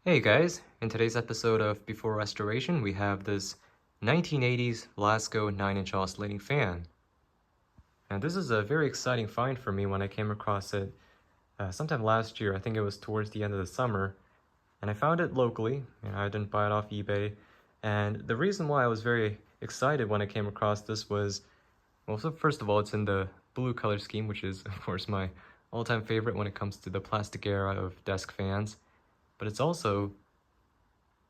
Hey guys, in today's episode of Before Restoration, we have this 1980s Lasko 9-inch oscillating fan. And this is a very exciting find for me when I came across it sometime last year. I think it was towards the end of the summer. And I found it locally, I didn't buy it off eBay. And the reason why I was very excited when I came across this was, well, so first of all, it's in the blue color scheme, which is, of course, my all-time favorite when it comes to the plastic era of desk fans. But it's also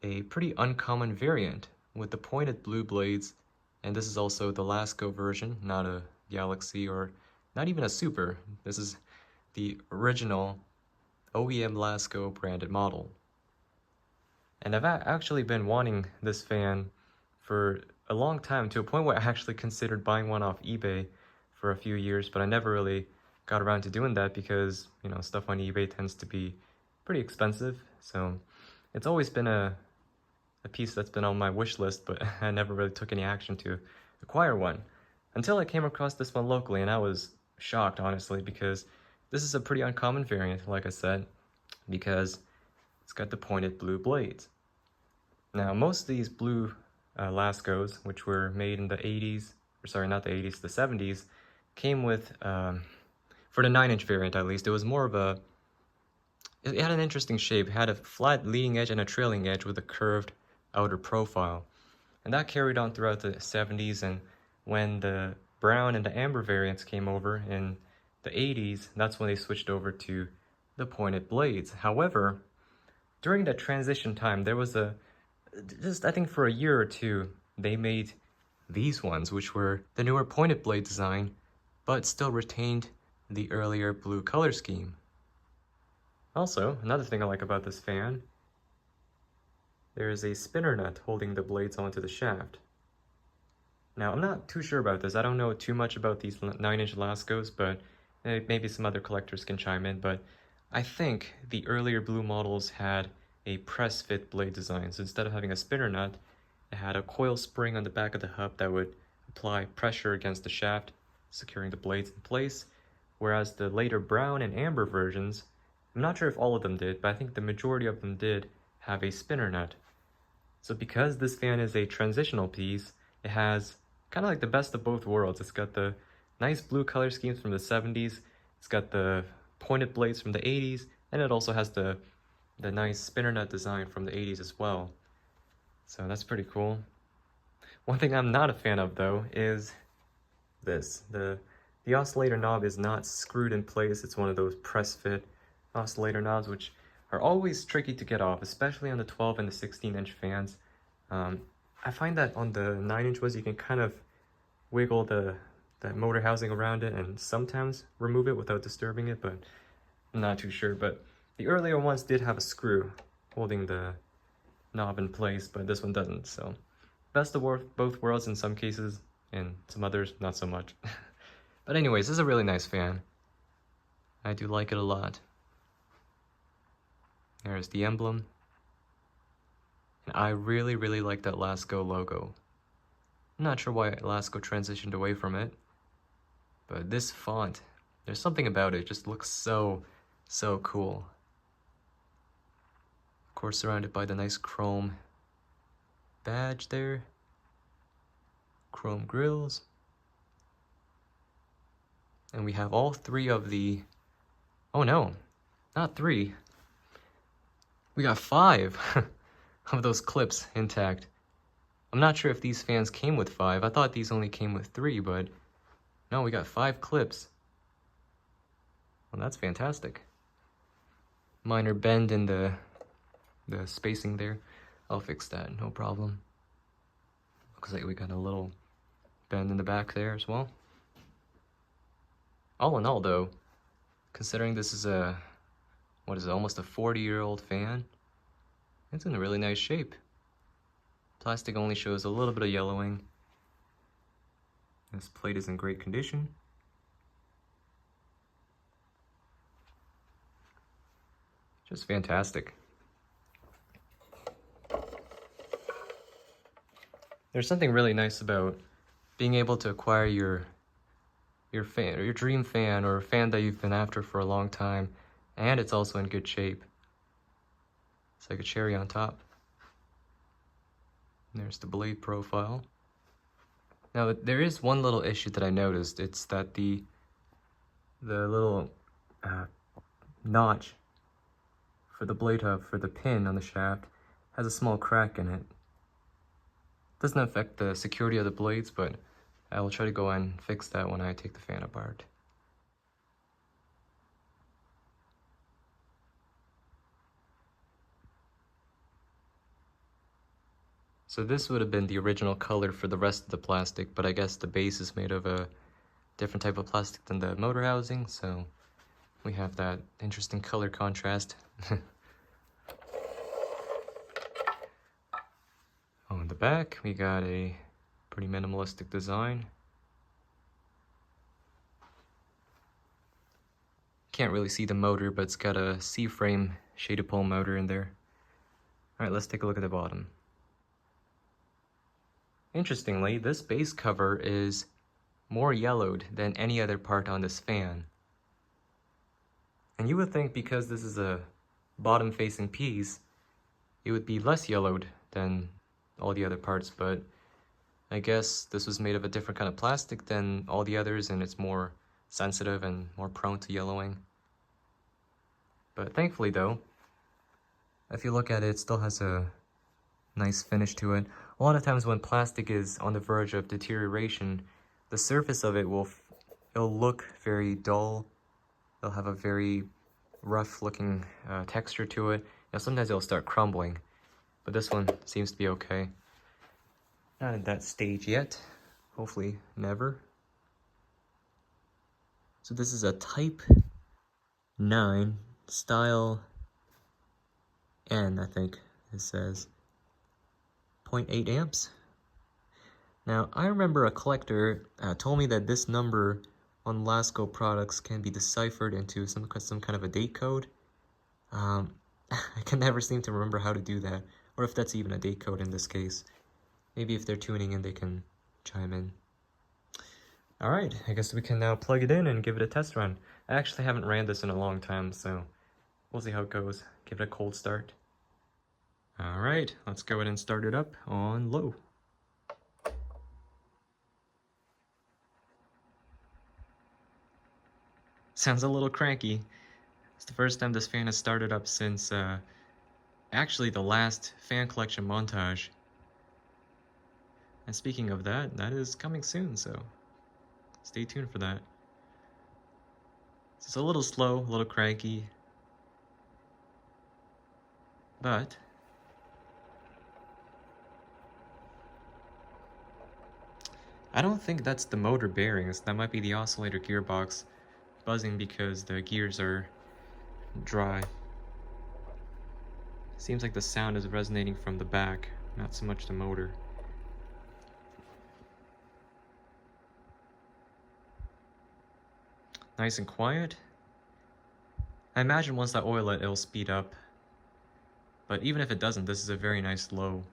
a pretty uncommon variant with the pointed blue blades, and this is also the Lasko version, not a Galaxy or not even a Super. This is the original OEM Lasko branded model. And I've actually been wanting this fan for a long time, to a point where I actually considered buying one off eBay for a few years, but I never really got around to doing that because, stuff on eBay tends to be pretty expensive. So it's always been a piece that's been on my wish list, but I never really took any action to acquire one until I came across this one locally, and I was shocked, honestly, because this is a pretty uncommon variant, like I said, because it's got the pointed blue blades. Now, most of these blue Laskos, which were made in the 80s, or sorry, not the 80s, the 70s, came with, for the 9-inch variant at least, it was more of a, it had an interesting shape. It had a flat leading edge and a trailing edge with a curved outer profile. And that carried on throughout the 70s, and when the brown and the amber variants came over in the 80s, that's when they switched over to the pointed blades. However, during that transition time, there was I think for a year or two, they made these ones, which were the newer pointed blade design, but still retained the earlier blue color scheme. Also, another thing I like about this fan, there is a spinner nut holding the blades onto the shaft. Now, I'm not too sure about this. I don't know too much about these 9-inch Laskos, but maybe some other collectors can chime in, but I think the earlier blue models had a press-fit blade design. So instead of having a spinner nut, it had a coil spring on the back of the hub that would apply pressure against the shaft, securing the blades in place, whereas the later brown and amber versions, I'm not sure if all of them did, but I think the majority of them did have a spinner nut. So because this fan is a transitional piece, it has kind of like the best of both worlds. It's got the nice blue color schemes from the 70s, it's got the pointed blades from the 80s, and it also has the nice spinner nut design from the 80s as well. So that's pretty cool. One thing I'm not a fan of, though, is this. The oscillator knob is not screwed in place. It's one of those press-fit oscillator knobs, which are always tricky to get off, especially on the 12 and the 16-inch fans. I find that on the 9-inch ones, you can kind of wiggle that motor housing around it and sometimes remove it without disturbing it, but I'm not too sure. But the earlier ones did have a screw holding the knob in place, but this one doesn't. So best of both worlds in some cases, and some others not so much. But anyways, this is a really nice fan. I do like it a lot. There's the emblem. And I really, really like that Lasko logo. I'm not sure why Lasko transitioned away from it, but this font, there's something about it. It just looks so cool. Of course, surrounded by the nice chrome badge there. Chrome grills. And we have all three of the, oh no, not three. We got 5 of those clips intact. I'm not sure if these fans came with 5. I thought these only came with 3, but no, we got 5 clips. Well, that's fantastic. Minor bend in the spacing there. I'll fix that, no problem. Looks like we got a little bend in the back there as well. All in all, though, considering this is almost a 40-year-old fan, it's in a really nice shape. Plastic only shows a little bit of yellowing. This plate is in great condition. Just fantastic. There's something really nice about being able to acquire your fan, or your dream fan, or a fan that you've been after for a long time, and it's also in good shape. It's like a cherry on top. There's the blade profile. Now there is one little issue that I noticed. It's that the little notch for the blade hub for the pin on the shaft has a small crack in it. Doesn't affect the security of the blades, but I will try to go and fix that when I take the fan apart. So this would have been the original color for the rest of the plastic, but I guess the base is made of a different type of plastic than the motor housing, so we have that interesting color contrast. On the back, we got a pretty minimalistic design. Can't really see the motor, but it's got a C-frame shaded pole motor in there. Alright, let's take a look at the bottom. Interestingly, this base cover is more yellowed than any other part on this fan. And you would think because this is a bottom-facing piece, it would be less yellowed than all the other parts, but I guess this was made of a different kind of plastic than all the others, and it's more sensitive and more prone to yellowing. But thankfully though, if you look at it, it still has a nice finish to it. A lot of times when plastic is on the verge of deterioration, the surface of it it'll look very dull. It'll have a very rough looking texture to it. Sometimes it'll start crumbling, but this one seems to be okay. Not at that stage yet. Hopefully never. So this is a Type 9 style N, I think it says. 0.8 amps. Now, I remember a collector told me that this number on Lasko products can be deciphered into some kind of a date code. I can never seem to remember how to do that, or if that's even a date code in this case. Maybe if they're tuning in, they can chime in. Alright, I guess we can now plug it in and give it a test run. I actually haven't ran this in a long time, so we'll see how it goes. Give it a cold start. Alright, let's go ahead and start it up on low. Sounds a little cranky. It's the first time this fan has started up since actually the last fan collection montage. And speaking of that, that is coming soon, so stay tuned for that. It's a little slow, a little cranky, but I don't think that's the motor bearings. That might be the oscillator gearbox buzzing because the gears are dry. Seems like the sound is resonating from the back, not so much the motor. Nice and quiet. I imagine once I oil it, it'll speed up. But even if it doesn't, this is a very nice low.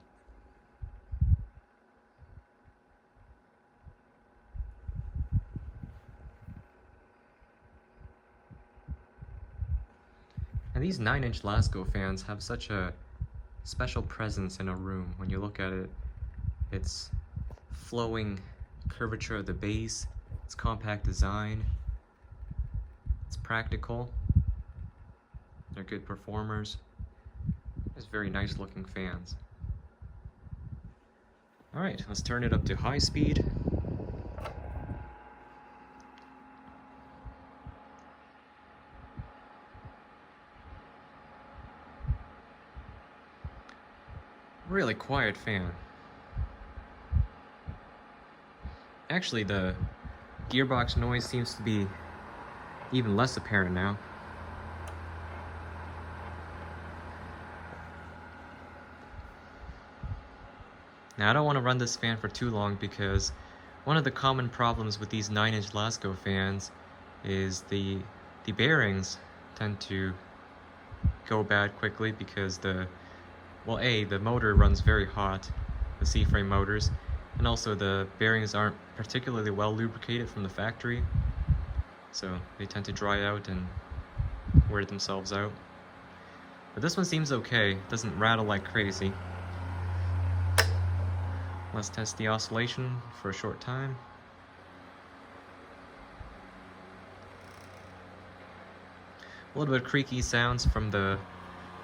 And these 9-inch Lasko fans have such a special presence in a room. When you look at it, its flowing curvature of the base, its compact design, it's practical, they're good performers. It's very nice looking fans. Alright, let's turn it up to high speed. Really quiet fan. Actually, the gearbox noise seems to be even less apparent now. Now, I don't want to run this fan for too long because one of the common problems with these 9-inch Lasko fans is the bearings tend to go bad quickly because the motor runs very hot, the C-frame motors, and also the bearings aren't particularly well lubricated from the factory, so they tend to dry out and wear themselves out. But this one seems okay. It doesn't rattle like crazy. Let's test the oscillation for a short time. A little bit of creaky sounds from the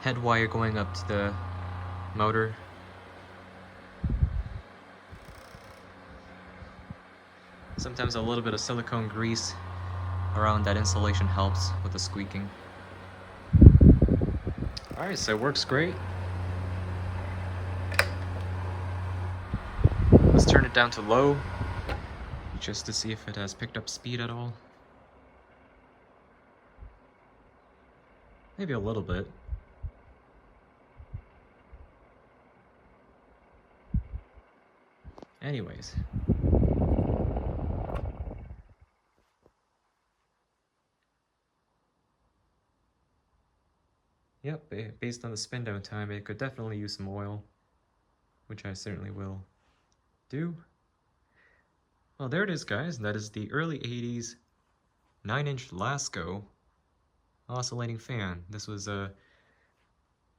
head wire going up to the motor. Sometimes a little bit of silicone grease around that insulation helps with the squeaking. Alright, so it works great. Let's turn it down to low, just to see if it has picked up speed at all. Maybe a little bit. Anyways. Yep, based on the spin down time, it could definitely use some oil, which I certainly will do. Well, there it is, guys. That is the early 80s 9-inch Lasko oscillating fan. This was a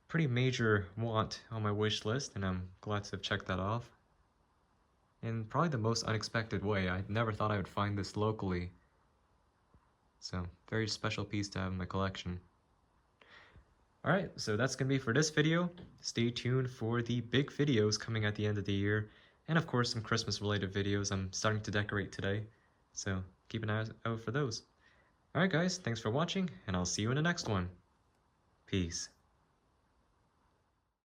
pretty major want on my wish list, and I'm glad to have checked that off. In probably the most unexpected way. I never thought I would find this locally. So, very special piece to have in my collection. Alright, so that's going to be for this video. Stay tuned for the big videos coming at the end of the year. And of course, some Christmas related videos. I'm starting to decorate today. So, keep an eye out for those. Alright guys, thanks for watching, and I'll see you in the next one. Peace.